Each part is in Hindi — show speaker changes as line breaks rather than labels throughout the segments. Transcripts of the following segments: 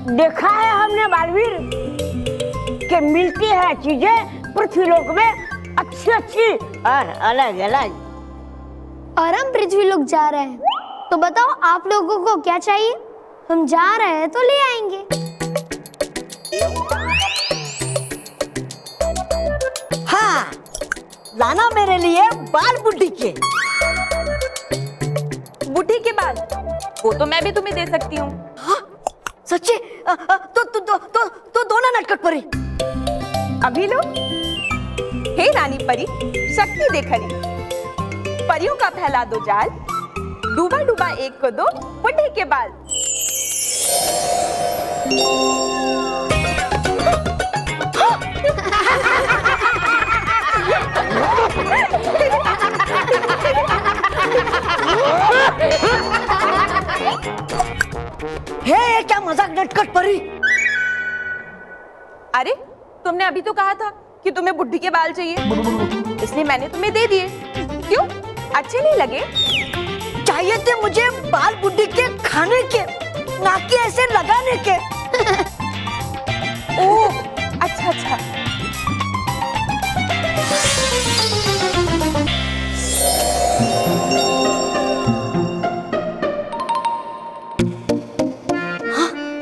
देखा है हमने बालवीर कि मिलती है चीजें पृथ्वीलोक में अच्छी अच्छी और अलग अलग।
और हम पृथ्वीलोक जा रहे हैं, तो बताओ आप लोगों को क्या चाहिए? हम जा रहे हैं तो ले आएंगे।
हाँ, लाना मेरे लिए बाल बुड्ढी के।
बुढ़ी के बाल वो तो मैं भी तुम्हें दे सकती हूँ।
हाँ, सच्ची? तो दो ना नटखट परी।
अभी लो। हे रानी परी, शक्ति देखनी, परियों का फैला दो जाल, डूबा डूबा एक को दो बुढ़ी के बाल।
हे, क्या मजाक नटखट परी।
अरे तुमने अभी तो कहा था कि तुम्हें बुढ़ी के बाल चाहिए, इसलिए मैंने तुम्हें दे दिए। क्यों, अच्छे नहीं लगे?
चाहिए थे मुझे बाल बुड्ढी के खाने के, ना कि ऐसे लगाने के।
ओह, अच्छा अच्छा।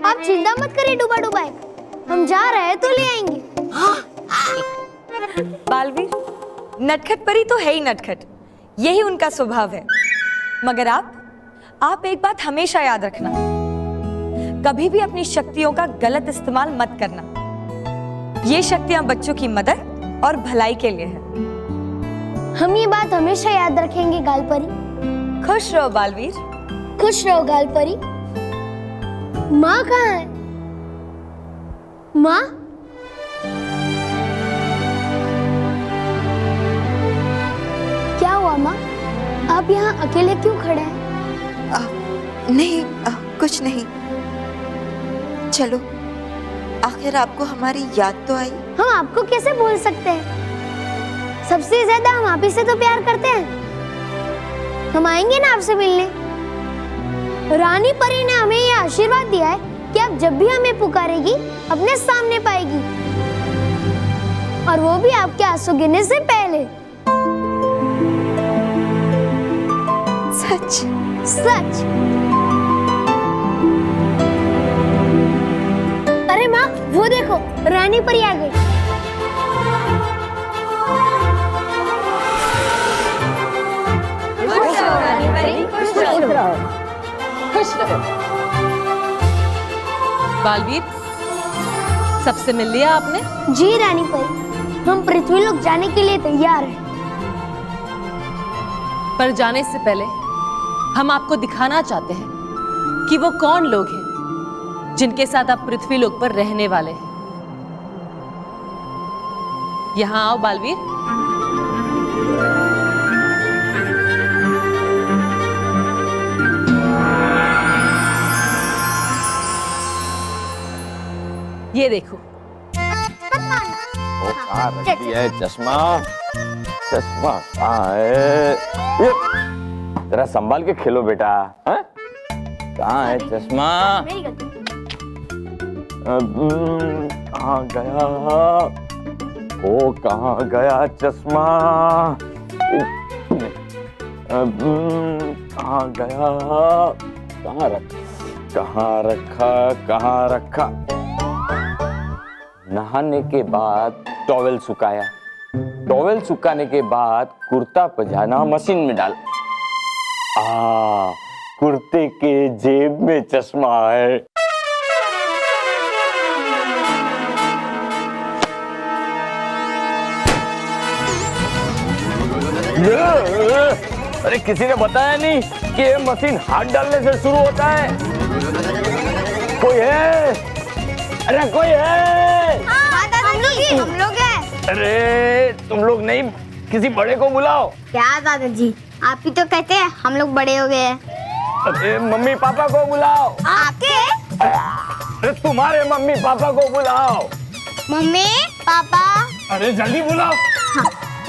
आप चिंता मत करिए डूबा डूबाए, हम जा रहे हैं तो ले आएंगे।
बालवीर, नटखट परी तो है ही नटखट, यही उनका स्वभाव है। मगर आप एक बात हमेशा याद रखना, कभी भी अपनी शक्तियों का गलत इस्तेमाल मत करना। ये शक्तियां बच्चों की मदद और भलाई के लिए है।
हम ये बात हमेशा याद रखेंगे गालपरी।
खुश रहो बालवीर।
खुश रहो गालपरी। माँ कहाँ है? माँ? क्या हुआ माँ? आप यहाँ अकेले क्यों खड़े हैं?
नहीं, कुछ नहीं। चलो, आखिर आपको हमारी याद तो आई।
हम आपको कैसे भूल सकते हैं? सबसे ज्यादा हम आप ही से तो प्यार करते हैं। हम आएंगे ना आपसे मिलने। रानी परी ने हमें यह आशीर्वाद दिया है कि आप जब भी हमें पुकारेगी अपने सामने पाएगी, और वो भी आपके आंसू गिरने से पहले।
सच?
सच। अरे माँ, वो देखो, रानी परी आ गई।
खुश रहो रानी परी, खुश रहो। खुश रहो।
बालवीर, सबसे मिल लिया आपने?
जी रानी परी, हम पृथ्वीलोक जाने के लिए तैयार हैं।
पर जाने से पहले हम आपको दिखाना चाहते हैं कि वो कौन लोग हैं जिनके साथ आप पृथ्वीलोक पर रहने वाले हैं। यहां आओ बालवीर। ये देखो।
वो कहाँ रख दिया है चश्मा? चश्मा कहाँ है? ये जरा संभाल के खेलो बेटा। हाँ? कहाँ है चश्मा? कहाँ गया? वो कहाँ गया चश्मा? कहाँ गया? कहाँ रखा? नहाने के बाद टॉवेल सुखाया, टॉवेल सुखाने के बाद कुर्ता पजामा मशीन में डाल। कुर्ते के जेब में चश्मा है। अरे किसी ने बताया नहीं कि ये मशीन हाथ डालने से शुरू होता है? कोई है? अरे कोई है?
हम लोग हैं।
अरे तुम लोग नहीं, किसी बड़े को बुलाओ।
क्या दादाजी, आप ही तो कहते हैं हम लोग बड़े हो गए हैं।
अरे मम्मी पापा को बुलाओ।
आपके?
अरे तुम्हारे मम्मी पापा को बुलाओ।
Mummy papa.
अरे जल्दी बुलाओ।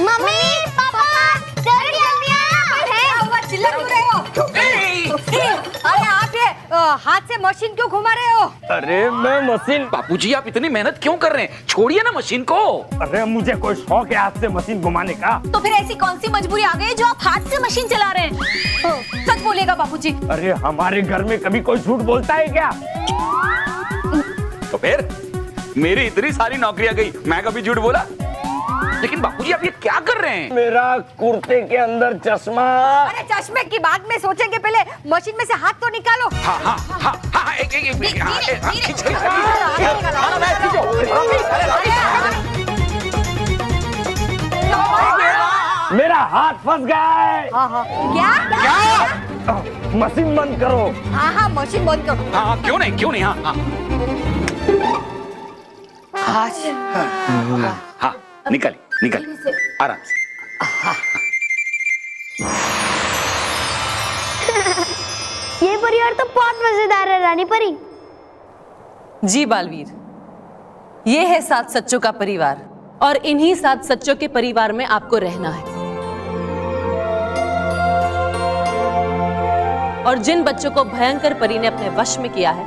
मम्मी पापा, जल्दी जल्दी आओ।
चिल्ला क्यों रहे हो? अरे आप ये हाथ से मशीन क्यों घुमा रहे हो?
अरे मैं मशीन।
बापूजी आप इतनी मेहनत क्यों कर रहे हैं? छोड़िए ना मशीन को।
अरे मुझे कोई शौक है हाथ से मशीन घुमाने का।
तो फिर ऐसी कौन सी मजबूरी आ गई जो आप हाथ से मशीन चला रहे हैं? सच बोलिएगा बापूजी।
अरे हमारे घर में कभी कोई झूठ बोलता है क्या?
तो फिर मेरी इतनी सारी नौकरियां गई, मैं कभी झूठ बोला? लेकिन बापूजी आप ये क्या कर रहे हैं?
मेरा कुर्ते के अंदर चश्मा।
अरे चश्मे की बात में सोचेंगे, पहले मशीन में से हाथ तो निकालो।
हाँ हाँ हाँ हाँ एक
मेरा हाथ फंस गया है।
क्या?
मशीन बंद करो।
हाँ हाँ मशीन बंद करो।
हाँ क्यों नहीं हाँ हाँ निकल आराम से।
ये परिवार तो बहुत मजेदार है रानी परी।
जी बालवीर, ये है 7 सच्चों का परिवार और इन्हीं 7 सच्चों के परिवार में आपको रहना है। और जिन बच्चों को भयंकर परी ने अपने वश में किया है,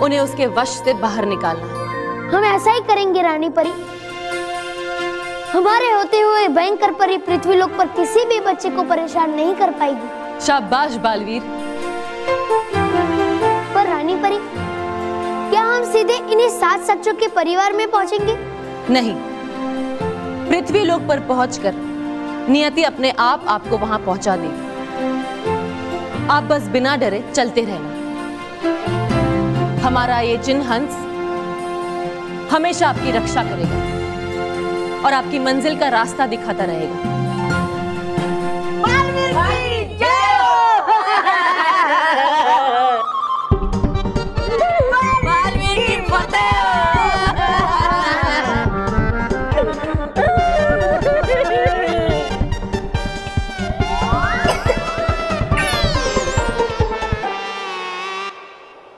उन्हें उसके वश से बाहर निकालना है।
हम ऐसा ही करेंगे रानी परी। हमारे होते हुए भयंकर परी पृथ्वीलोक पर किसी भी बच्चे को परेशान नहीं कर पाएगी।
शाबाश बालवीर।
पर रानी परी, क्या हम सीधे इन्हीं 7 सच्चों के परिवार में पहुंचेंगे?
नहीं, पृथ्वीलोक पर पहुंचकर नियति अपने आप आपको वहां पहुंचा देगी। आप बस बिना डरे चलते रहना। हमारा ये चिन्ह हंस हमेशा आपकी रक्षा करेगा और आपकी मंजिल का रास्ता दिखाता रहेगा।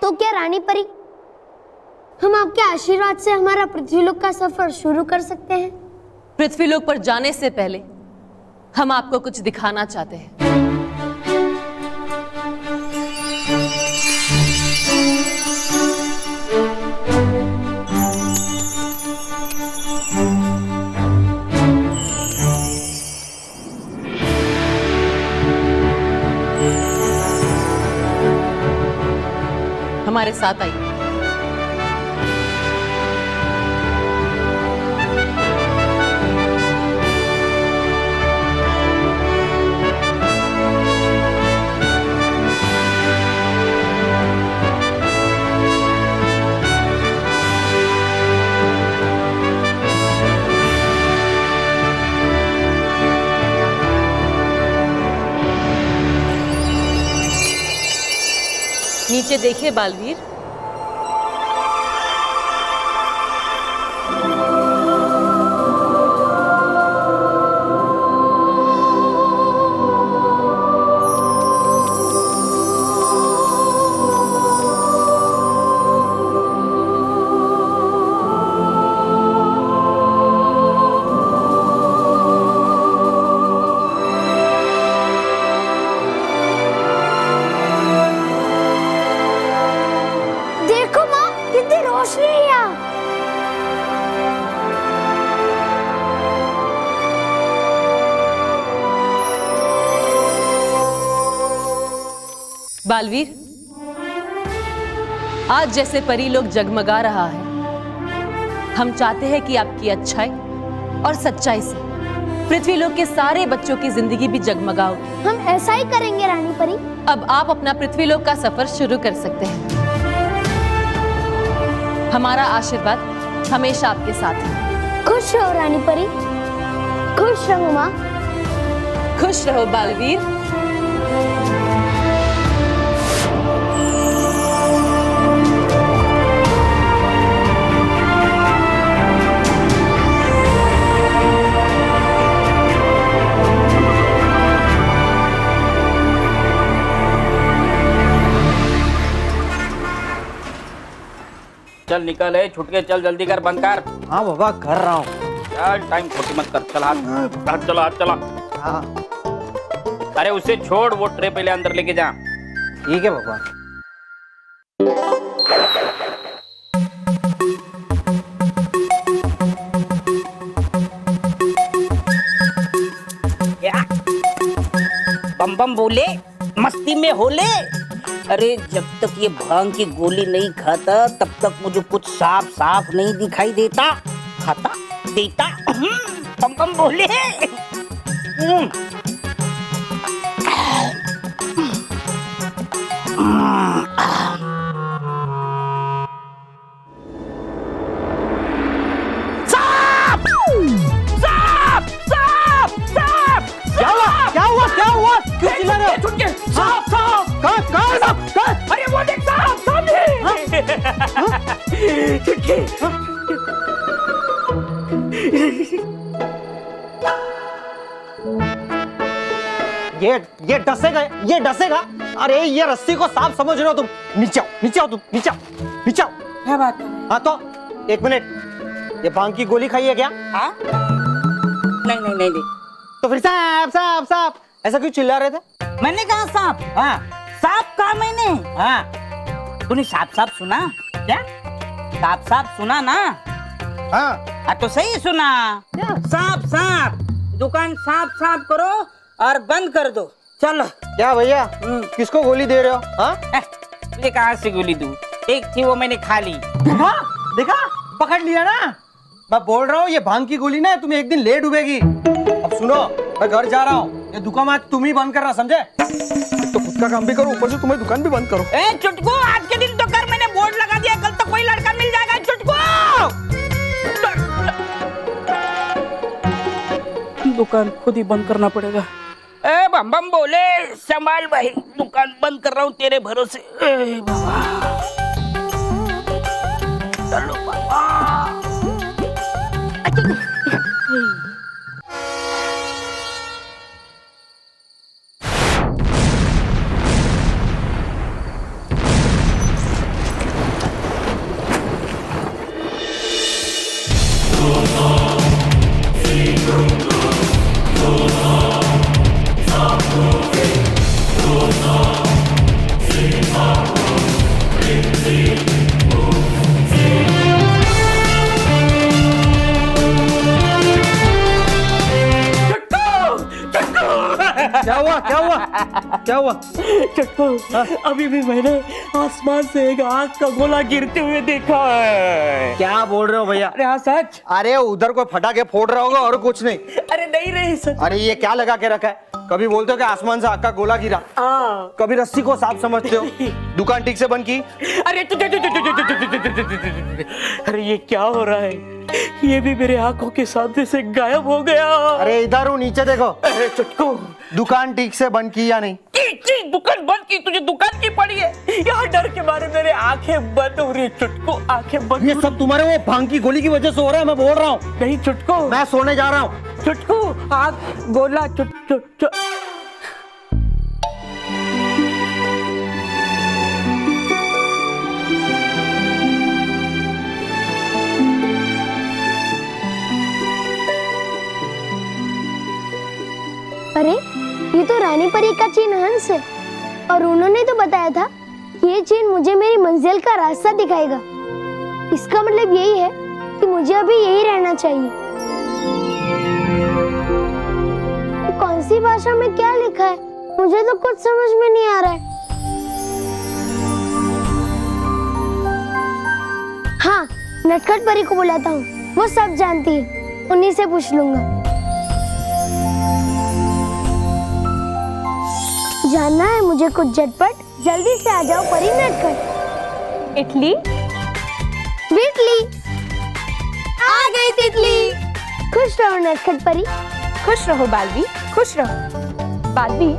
तो क्या रानी परी, हम आपके आशीर्वाद से हमारा पृथ्वीलोक का सफर शुरू कर सकते हैं?
पृथ्वीलोक पर जाने से पहले हम आपको कुछ दिखाना चाहते हैं। हमारे साथ आइए। नीचे देखिए बालवीर। बालवीर, आज जैसे परी लोग जगमगा रहा है, हम चाहते हैं कि आपकी अच्छाई और सच्चाई से पृथ्वीलोक के सारे बच्चों की जिंदगी भी जगमगाओ।
हम ऐसा ही करेंगे रानी परी।
अब आप अपना पृथ्वीलोक का सफर शुरू कर सकते हैं। हमारा आशीर्वाद हमेशा आपके साथ है।
खुश रहो रानी परी। खुश रहो माँ।
खुश रहो बालवीर।
चल निकल है, छुट के चल, जल्दी कर, बंद कर।
हाँ बाबा कर रहा हूँ।
चल टाइम खोटी मत कर, चल हाथ चला हाथ चला।
हाँ
अरे उसे छोड़, वो ट्रे पहले अंदर लेके जा।
ठीक है भगवान।
बम बम बोले, मस्ती में होले। अरे जब तक ये भांग की गोली नहीं खाता तब तक मुझे कुछ साफ साफ नहीं दिखाई देता। खाता देता बम बम बोले।
क्या हुआ? क्यों चिल्ला रहे हो?
छुटके, सांप सांप।
कहाँ सांप? कहाँ?
अरे वो देख सांप, सामने। छुटके।
ये डसेगा, ये डसेगा। अरे ये रस्सी को सांप समझ रहे हो तुम? नीचे आओ, नीचे आओ तुम, नीचे आओ, नीचे आओ।
क्या बात है?
हाँ तो एक मिनट, ये भांग की गोली खाई है क्या?
हाँ? नहीं नहीं नहीं नहीं।
तो फिर सांप सांप सांप ऐसा क्यों चिल्ला रहे थे?
मैंने कहा सांप?
हाँ
सांप कहा मैंने?
हाँ
तूने साफ साफ सुना क्या? साफ साफ सुना ना?
हाँ
तो सही सुना। सांप सांप, दुकान साफ साफ करो और बंद कर दो। चलो।
क्या भैया, किसको गोली दे रहे हो? हाँ
तुझे कहाँ से गोली दूं? एक थी वो मैंने खा ली।
देखा देखा, पकड़ लिया ना। मैं बोल रहा हूँ ये भांग की गोली ना तुम्हें एक दिन ले डूबेगी। अब सुनो, मैं घर जा रहा हूँ, ये दुकान आज तुम ही बंद करना, समझे? तो खुद का काम भी करो, ऊपर से तुम्हें दुकान भी बंद करो।
ए चुटकू, आज के दिन तो कर, मैंने बोर्ड लगा दिया, कल तक कोई लड़का मिल जाएगा। चुटकू, दुकान खुद ही बंद करना पड़ेगा। ए बम बम बोले, संभाल भाई, दुकान बंद कर रहा हूँ तेरे भरोसे। ए बाबा, चलो बाबा।
क्या हुआ? क्या हुआ? क्या हुआ?
चट्टू, अभी भी मैंने आसमान से एक आग का गोला गिरते हुए देखा है।
क्या बोल रहे हो भैया?
अरे हाँ सच।
अरे उधर कोई फटाके फोड़ रहा होगा और कुछ नहीं।
अरे नहीं रही सच।
अरे ये क्या लगा के रखा है? कभी बोलते हो कि आसमान से आग का गोला गिरा, कभी रस्सी को सांप समझते हो। दुकान ठीक से बंद की?
अरे अरे ये क्या हो रहा है? ये भी मेरे आंखों के सामने से गायब हो गया।
अरे इधर हूँ, नीचे देखो।
अरे चुटकू,
दुकान ठीक से बंद की या नहीं?
दुकान बंद की? तुझे दुकान की पड़ी है? यहाँ डर के मारे मेरे आंखें बंद हो रही है। चुटकू, आंखें बंद।
ये सब तुम्हारे वो भांग की गोली की वजह से हो रहा है, मैं बोल रहा हूँ।
नहीं चुटकू,
मैं सोने जा रहा हूँ।
चुटकू, आग गोला
अरे ये तो रानी परी का चीन हंस है, और उन्होंने तो बताया था कि ये चीन मुझे मेरी मंजिल का रास्ता दिखाएगा। इसका मतलब यही है कि मुझे अभी यही रहना चाहिए। कौन सी भाषा में क्या लिखा है मुझे तो कुछ समझ में नहीं आ रहा है। हाँ, नटखट परी को बुलाता हूँ, वो सब जानती है, उन्हीं से पूछ लूंगा। जानना है मुझे कुछ झटपट, जल्दी से आ जाओ परी नटखट।
इडली
बिटली आ गई तितली। खुश रहो नटखट परी।
खुश रहो बालवी, खुश रहो। बालवी,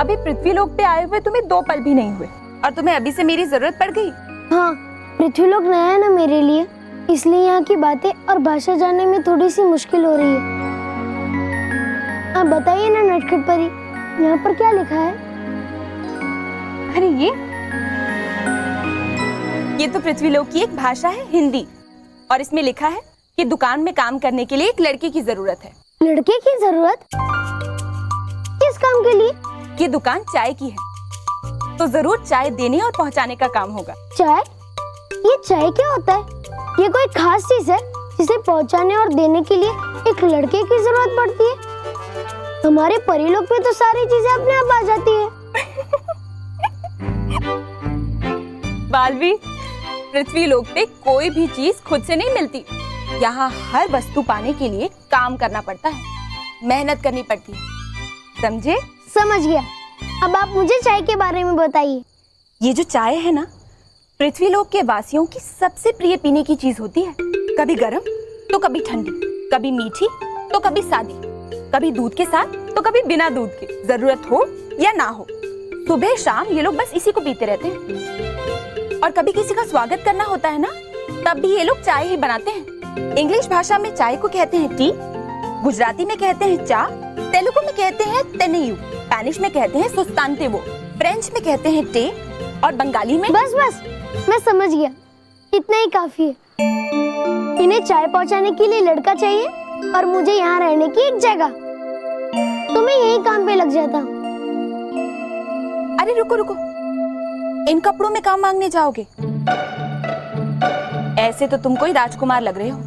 अभी पृथ्वीलोक पे आए हुए तुम्हें 2 पल भी नहीं हुए और तुम्हें अभी से मेरी जरूरत पड़ गई।
हाँ, पृथ्वीलोक नया है ना मेरे लिए, इसलिए यहाँ की बातें और भाषा जानने में थोड़ी सी मुश्किल हो रही है। आप बताइए ना नटखट परी, यहाँ पर क्या लिखा है?
अरे ये तो पृथ्वीलोक की एक भाषा है, हिंदी, और इसमें लिखा है कि दुकान में काम करने के लिए एक लड़के की जरूरत है।
लड़के की जरूरत? किस काम के लिए?
ये दुकान चाय की है, तो जरूर चाय देने और पहुंचाने का काम होगा।
चाय? ये चाय क्या होता है? ये कोई खास चीज है जिसे पहुंचाने और देने के लिए एक लड़के की जरूरत पड़ती है? हमारे परिलोक पे तो सारी चीजें अपने आप आ जाती है।
बालवीर, पृथ्वी लोक पे कोई भी चीज खुद से नहीं मिलती। यहाँ हर वस्तु पाने के लिए काम करना पड़ता है, मेहनत करनी पड़ती है, समझे?
समझ गया। अब आप मुझे चाय के बारे में बताइए।
ये जो चाय है ना, पृथ्वी लोक के वासियों की सबसे प्रिय पीने की चीज होती है। कभी गर्म तो कभी ठंडी, कभी मीठी तो कभी सादी, कभी दूध के साथ तो कभी बिना दूध के, जरूरत हो या ना हो। सुबह शाम ये लोग बस इसी को पीते रहते हैं। और कभी किसी का स्वागत करना होता है ना, तब भी ये लोग चाय ही बनाते हैं। इंग्लिश भाषा में चाय को कहते हैं टी, गुजराती में कहते हैं चा, तेलुगु में कहते हैं तेनेयू, स्पेनिश में कहते हैं सुस्तांतेवो, फ्रेंच में कहते हैं टे, और बंगाली में
बस मैं समझ गया, इतना ही काफी है। इन्हें चाय पहुंचाने के लिए लड़का चाहिए और मुझे यहाँ रहने की एक जगह, तो मैं यही काम पे लग जाता हूँ।
अरे रुको रुको, इन कपड़ों में काम मांगने जाओगे? ऐसे तो तुम कोई राजकुमार लग रहे हो।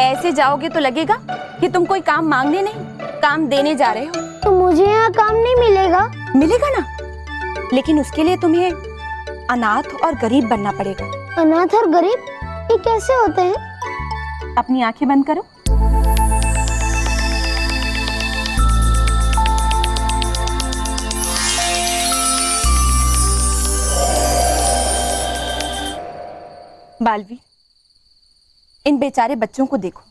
ऐसे जाओगे तो लगेगा कि तुम कोई काम मांगने नहीं, काम देने जा रहे हो।
तो मुझे यहाँ काम नहीं मिलेगा?
मिलेगा ना, लेकिन उसके लिए तुम्हें अनाथ और गरीब बनना पड़ेगा।
अनाथ और गरीब ये कैसे होते हैं?
अपनी आंखें बंद करो। बालवी, इन बेचारे बच्चों को देखो।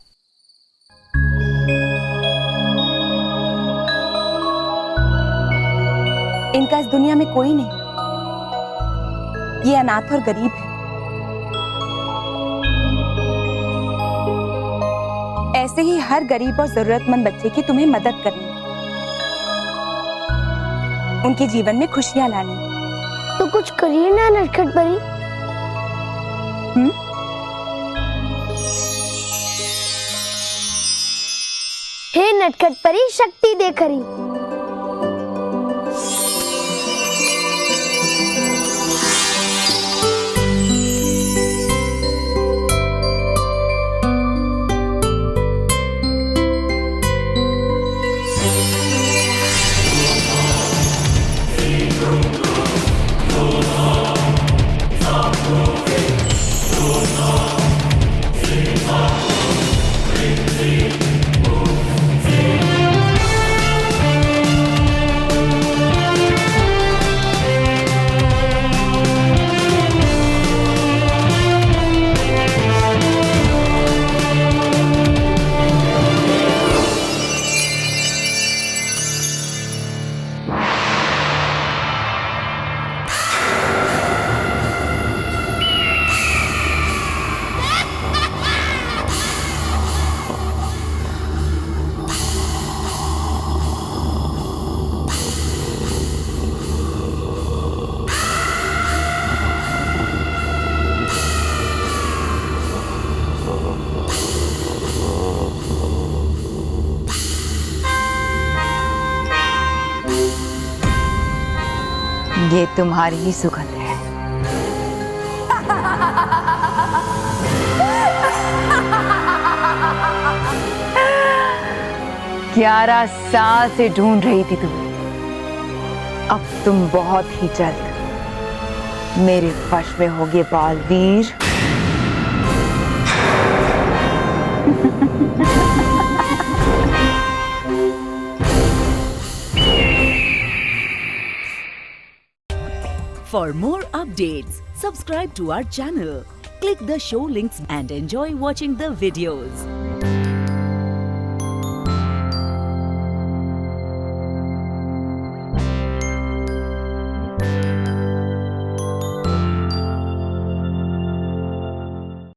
इनका इस दुनिया में कोई नहीं, ये अनाथ और गरीब है। ऐसे ही हर गरीब और जरूरतमंद बच्चे की तुम्हें मदद करनी है, उनके जीवन में खुशियां लानी।
तो कुछ करिए ना नटखट परी। हे नटखट परी, शक्ति दे खरी।
ये तुम्हारी ही सुगंध है। ग्यारह साल से ढूंढ रही थी तुम्हें, अब तुम बहुत ही जल्द मेरे वश में होगे Baalveer.
For more updates, subscribe to our channel, click the show links and enjoy watching the videos.